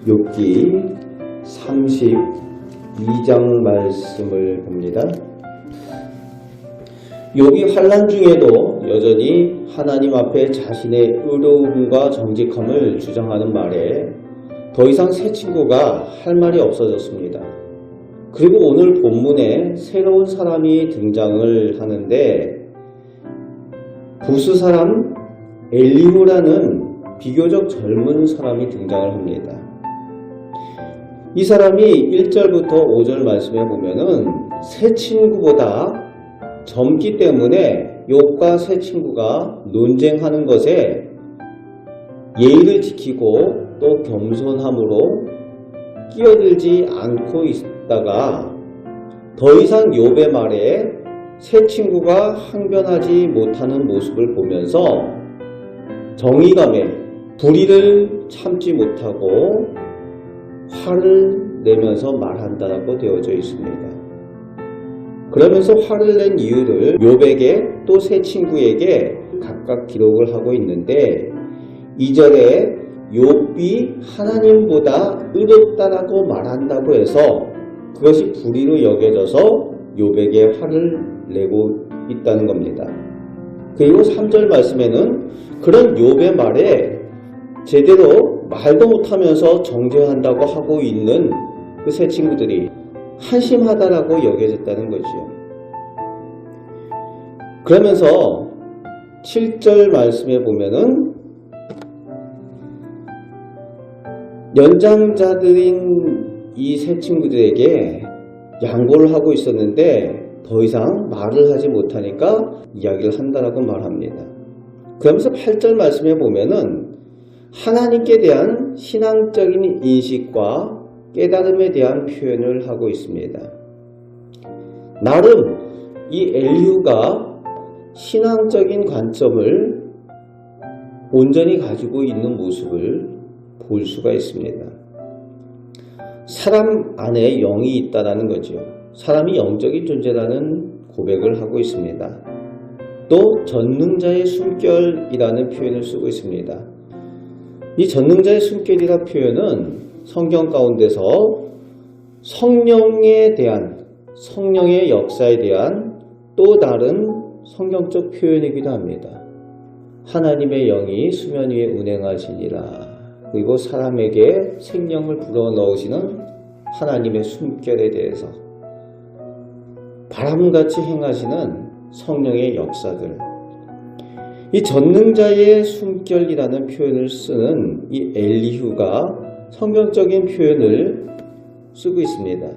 욥기 32장 말씀을 봅니다. 욥이 환난 중에도 여전히 하나님 앞에 자신의 의로움과 정직함을 주장하는 말에 더 이상 새 친구가 할 말이 없어졌습니다. 그리고 오늘 본문에 새로운 사람이 등장을 하는데 부스 사람 엘리후라는 비교적 젊은 사람이 등장을 합니다. 이 사람이 1절부터 5절 말씀에 보면은 새 친구보다 젊기 때문에 욥과 새 친구가 논쟁하는 것에 예의를 지키고 또 겸손함으로 끼어들지 않고 있다가 더 이상 욥의 말에 새 친구가 항변하지 못하는 모습을 보면서 정의감에 불의를 참지 못하고 화를 내면서 말한다라고 되어져 있습니다. 그러면서 화를 낸 이유를 욥에게 또 새 친구에게 각각 기록을 하고 있는데 2절에 욥이 하나님보다 의롭다라고 말한다고 해서 그것이 불의로 여겨져서 욥에게 화를 내고 있다는 겁니다. 그리고 3절 말씀에는 그런 욥의 말에 제대로 말도 못하면서 정죄한다고 하고 있는 그 새 친구들이 한심하다라고 여겨졌다는 거죠. 그러면서 7절 말씀에 보면은 연장자들인 이 새 친구들에게 양보를 하고 있었는데 더 이상 말을 하지 못하니까 이야기를 한다라고 말합니다. 그러면서 8절 말씀에 보면은 하나님께 대한 신앙적인 인식과 깨달음에 대한 표현을 하고 있습니다. 나름 이 엘리후가 신앙적인 관점을 온전히 가지고 있는 모습을 볼 수가 있습니다. 사람 안에 영이 있다라는 거죠. 사람이 영적인 존재라는 고백을 하고 있습니다. 또 전능자의 숨결이라는 표현을 쓰고 있습니다. 이 전능자의 숨결이라는 표현은 성경 가운데서 성령에 대한 성령의 역사에 대한 또 다른 성경적 표현이기도 합니다. 하나님의 영이 수면 위에 운행하시니라. 그리고 사람에게 생명을 불어넣으시는 하나님의 숨결에 대해서 바람같이 행하시는 성령의 역사들, 이 전능자의 숨결이라는 표현을 쓰는 이 엘리후가 성경적인 표현을 쓰고 있습니다.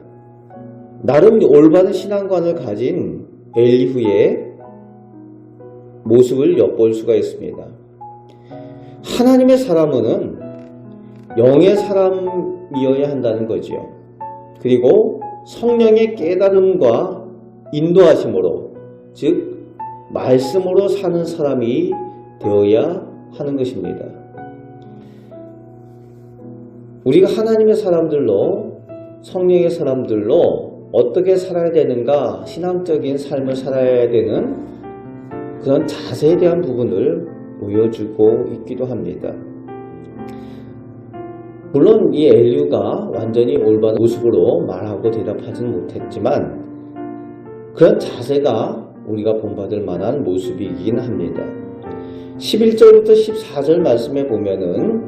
나름 올바른 신앙관을 가진 엘리후의 모습을 엿볼 수가 있습니다. 하나님의 사람은 영의 사람이어야 한다는 거지요. 그리고 성령의 깨달음과 인도하심으로, 즉 말씀으로 사는 사람이 되어야 하는 것입니다. 우리가 하나님의 사람들로, 성령의 사람들로 어떻게 살아야 되는가, 신앙적인 삶을 살아야 되는 그런 자세에 대한 부분을 보여주고 있기도 합니다. 물론 이 엘리후가 완전히 올바른 모습으로 말하고 대답하지는 못했지만 그런 자세가 우리가 본받을 만한 모습이긴 합니다. 11절부터 14절 말씀에 보면은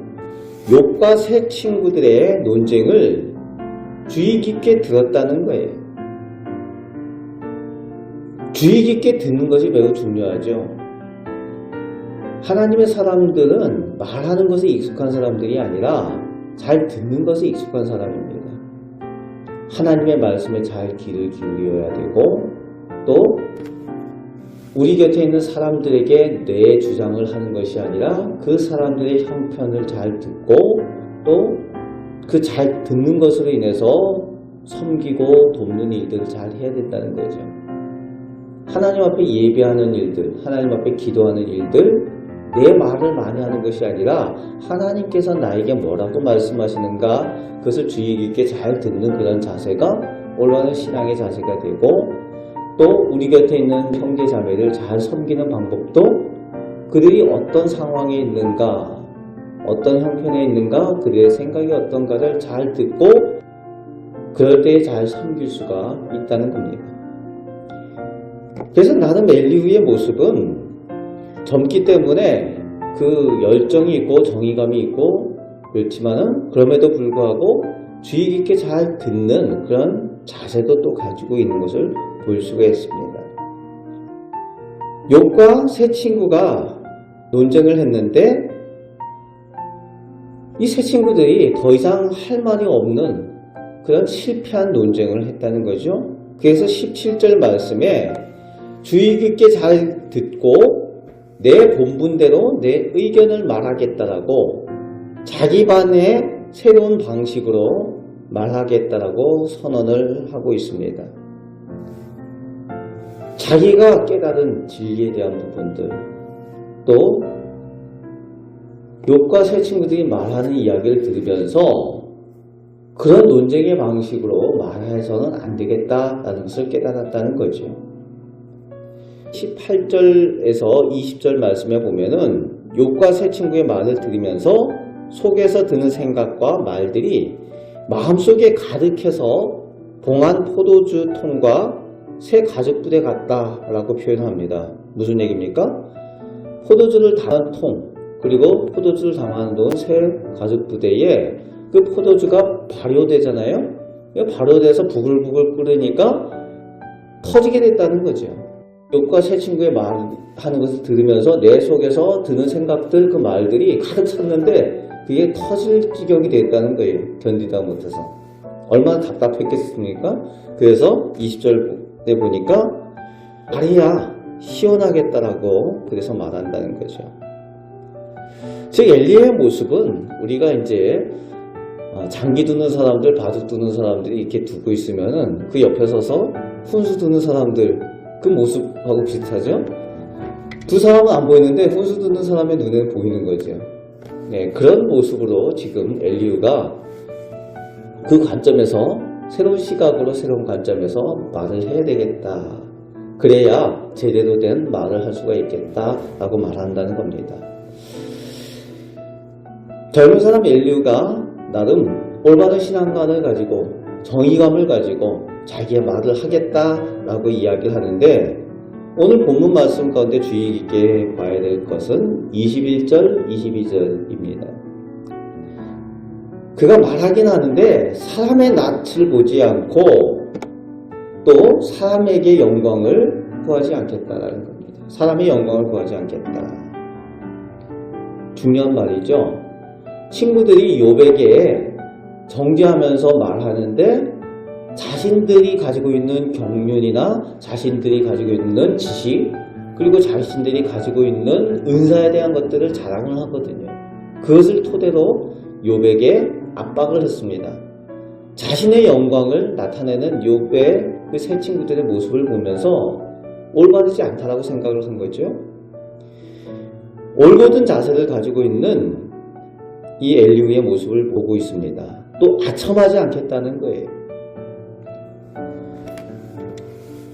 욥과 새 친구들의 논쟁을 주의 깊게 들었다는 거예요. 주의 깊게 듣는 것이 매우 중요하죠. 하나님의 사람들은 말하는 것에 익숙한 사람들이 아니라 잘 듣는 것에 익숙한 사람입니다. 하나님의 말씀에 잘 귀를 기울여야 되고 또 우리 곁에 있는 사람들에게 내 주장을 하는 것이 아니라 그 사람들의 형편을 잘 듣고 또 그 잘 듣는 것으로 인해서 섬기고 돕는 일들을 잘 해야 된다는 거죠. 하나님 앞에 예배하는 일들, 하나님 앞에 기도하는 일들, 내 말을 많이 하는 것이 아니라 하나님께서 나에게 뭐라고 말씀하시는가 그것을 주의 깊게 잘 듣는 그런 자세가 올바른 신앙의 자세가 되고 또 우리 곁에 있는 형제 자매를 잘 섬기는 방법도 그들이 어떤 상황에 있는가, 어떤 형편에 있는가, 그들의 생각이 어떤가를 잘 듣고 그럴 때 잘 섬길 수가 있다는 겁니다. 그래서 나는 엘리후의 모습은 젊기 때문에 그 열정이 있고 정의감이 있고 그렇지만은 그럼에도 불구하고 주의 깊게 잘 듣는 그런 자세도 또 가지고 있는 것을 볼 수가 있습니다. 욥과 세 친구가 논쟁을 했는데 이 세 친구들이 더 이상 할 말이 없는 그런 실패한 논쟁을 했다는 거죠. 그래서 17절 말씀에 주의 깊게 잘 듣고 내 본분대로 내 의견을 말하겠다라고 자기 반의 새로운 방식으로 말하겠다라고 선언을 하고 있습니다. 자기가 깨달은 진리에 대한 부분들, 또 욥과 세 친구들이 말하는 이야기를 들으면서 그런 논쟁의 방식으로 말해서는 안 되겠다라는 것을 깨달았다는 거죠. 18절에서 20절 말씀에 보면은 욥과 세 친구의 말을 들으면서 속에서 드는 생각과 말들이 마음속에 가득해서 봉한 포도주 통과 새 가죽 부대 같다라고 표현합니다. 무슨 얘기입니까? 포도주를 담은 통, 그리고 포도주를 담아놓은 새 가죽 부대에 그 포도주가 발효되잖아요. 발효돼서 부글부글 끓으니까 터지게 됐다는 거죠. 욥과 세 친구의 말하는 것을 들으면서 내 속에서 드는 생각들, 그 말들이 가득 찼는데 그게 터질 지경이 됐다는 거예요. 견디다 못해서. 얼마나 답답했겠습니까? 그래서 20절에 보니까 말이야 시원하겠다라고 그래서 말한다는 거죠. 즉 엘리의 모습은 우리가 이제 장기 두는 사람들, 바둑 두는 사람들이 이렇게 두고 있으면은 그 옆에 서서 훈수 두는 사람들 그 모습하고 비슷하죠? 두 사람은 안 보이는데 훈수 두는 사람의 눈에 보이는 거죠. 네, 그런 모습으로 지금 엘리후가 그 관점에서 새로운 시각으로 새로운 관점에서 말을 해야 되겠다. 그래야 제대로 된 말을 할 수가 있겠다라고 말한다는 겁니다. 젊은 사람 엘리후가 나름 올바른 신앙관을 가지고 정의감을 가지고 자기의 말을 하겠다라고 이야기를 하는데 오늘 본문 말씀 가운데 주의 깊게 봐야 될 것은 21절, 22절입니다. 그가 말하긴 하는데 사람의 낯을 보지 않고 또 사람에게 영광을 구하지 않겠다라는 겁니다. 사람의 영광을 구하지 않겠다. 중요한 말이죠. 친구들이 욥에게 정죄하면서 말하는데 자신들이 가지고 있는 경륜이나 자신들이 가지고 있는 지식 그리고 자신들이 가지고 있는 은사에 대한 것들을 자랑을 하거든요. 그것을 토대로 욥에게 압박을 했습니다. 자신의 영광을 나타내는 욥의 그 세 친구들의 모습을 보면서 올바르지 않다라고 생각을 한 거죠. 올곧은 자세를 가지고 있는 이 엘리후의 모습을 보고 있습니다. 또 아첨하지 않겠다는 거예요.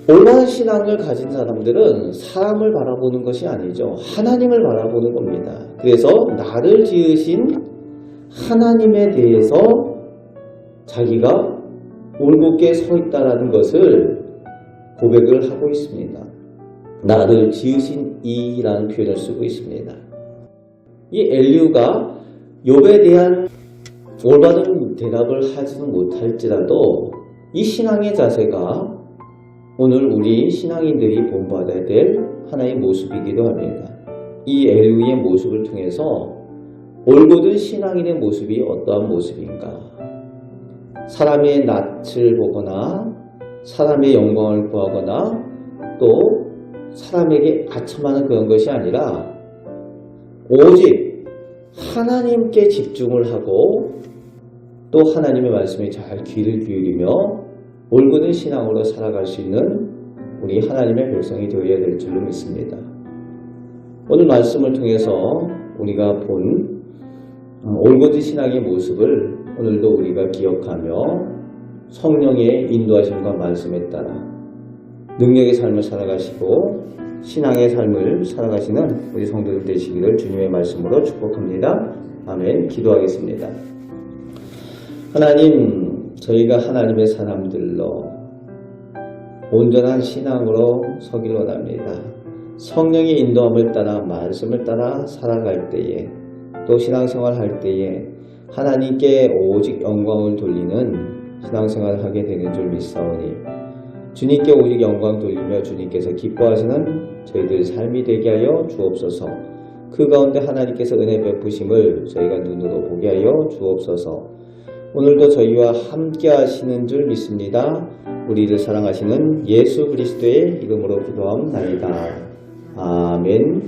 올바른 신앙을 가진 사람들은 사람을 바라보는 것이 아니죠. 하나님을 바라보는 겁니다. 그래서 나를 지으신 하나님에 대해서 자기가 올곧게 서 있다는 것을 고백을 하고 있습니다. 나를 지으신 이라는 표현을 쓰고 있습니다. 이 엘리후가 욥에 대한 올바른 대답을 하지는 못할지라도 이 신앙의 자세가 오늘 우리 신앙인들이 본받아야 될 하나의 모습이기도 합니다. 이 엘리후의 모습을 통해서 올곧은 신앙인의 모습이 어떠한 모습인가? 사람의 낯을 보거나 사람의 영광을 구하거나 또 사람에게 아첨하는 그런 것이 아니라 오직 하나님께 집중을 하고 또 하나님의 말씀에 잘 귀를 기울이며 올곧은 신앙으로 살아갈 수 있는 우리 하나님의 백성이 되어야 될 줄로 믿습니다. 오늘 말씀을 통해서 우리가 본 올곧은 신앙의 모습을 오늘도 우리가 기억하며 성령의 인도하심과 말씀에 따라 능력의 삶을 살아가시고 신앙의 삶을 살아가시는 우리 성도들 되시기를 주님의 말씀으로 축복합니다. 아멘. 기도하겠습니다. 하나님, 저희가 하나님의 사람들로 온전한 신앙으로 서길 원합니다. 성령의 인도함을 따라 말씀을 따라 살아갈 때에 또 신앙생활 할 때에 하나님께 오직 영광을 돌리는 신앙생활을 하게 되는 줄 믿사오니 주님께 오직 영광 돌리며 주님께서 기뻐하시는 저희들 삶이 되게 하여 주옵소서. 그 가운데 하나님께서 은혜 베푸심을 저희가 눈으로 보게 하여 주옵소서. 오늘도 저희와 함께 하시는 줄 믿습니다. 우리를 사랑하시는 예수 그리스도의 이름으로 기도하옵나이다. 아멘.